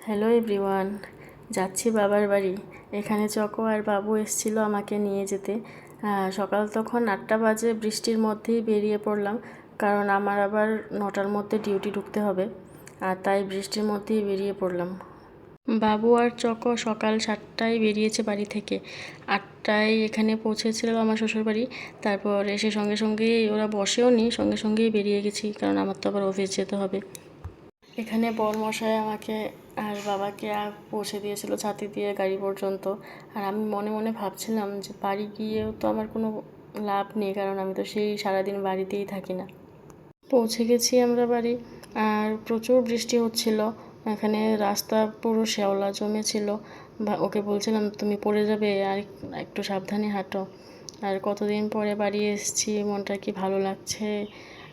Hello everyone, যাচ্ছি বাবার বাড়ি। এখানে চকো আর বাবু এসেছিল আমাকে নিয়ে যেতে। সকাল তখন 8টা বাজে, বৃষ্টির মধ্যেই বেরিয়ে পড়লাম, কারণ আমার আবার 9টার মধ্যে ডিউটি ঢুকতে হবে, আর তাই বৃষ্টির মধ্যেই বেরিয়ে পড়লাম। বাবু আর চকো সকাল 7টায় বেরিয়েছে বাড়ি থেকে। 8টায় এখানে পৌঁছেছিল আমার শ্বশুরবাড়ি। তারপর এসে সঙ্গে সঙ্গেই ওরা বসেও নি, সঙ্গে সঙ্গেই বেরিয়ে গেছি, কারণ আমার তো আবার অফিস যেতে হবে। এখানে বরমশাই আমাকে আর বাবাকে পৌঁছে দিয়েছিল ছাতি দিয়ে গাড়ি পর্যন্ত। আর আমি মনে মনে ভাবছিলাম যে বাড়ি গিয়েও তো আমার কোনো লাভ নেই, কারণ আমি তো সেই সারাদিন বাড়িতেই থাকি না। পৌঁছে গেছি আমরা বাড়ি, আর প্রচুর বৃষ্টি হচ্ছিল। এখানে রাস্তা পুরো শ্যাওলা জমেছিল। ওকে বলছিলাম তুমি পড়ে যাবে, আর একটু সাবধানে হাঁটো। আর কতদিন পরে বাড়ি এসেছি, মনটা কি ভালো লাগছে।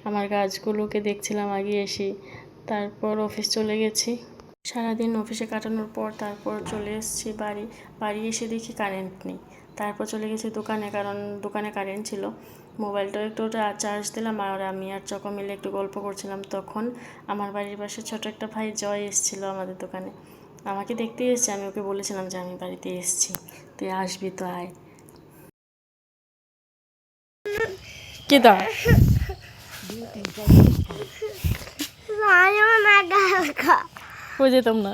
আমার গাছগুলোকে দেখছিলাম আগে এসে। তারপর অফিস চলে গেছি। সারাদিন অফিসে কাটানোর পর তারপর চলে এসেছি বাড়ি এসে দেখি কারেন্ট নেই। তারপর চলে গেছি দোকানে, কারণ দোকানে কারেন্ট ছিল। মোবাইলটাও একটু চার্জ দিলাম, আর আমি আর চকো মিলে একটু গল্প করছিলাম। তখন আমার বাড়ির পাশে ছোট একটা ভাই জয় এসেছিল আমাদের দোকানে। আমাকে দেখতেই এসেছে, আমি ওকে বলেছিলাম যে আমি বাড়িতে এসেছি, তুই আসবি তো আয়। কি দা বুঝে তোমরা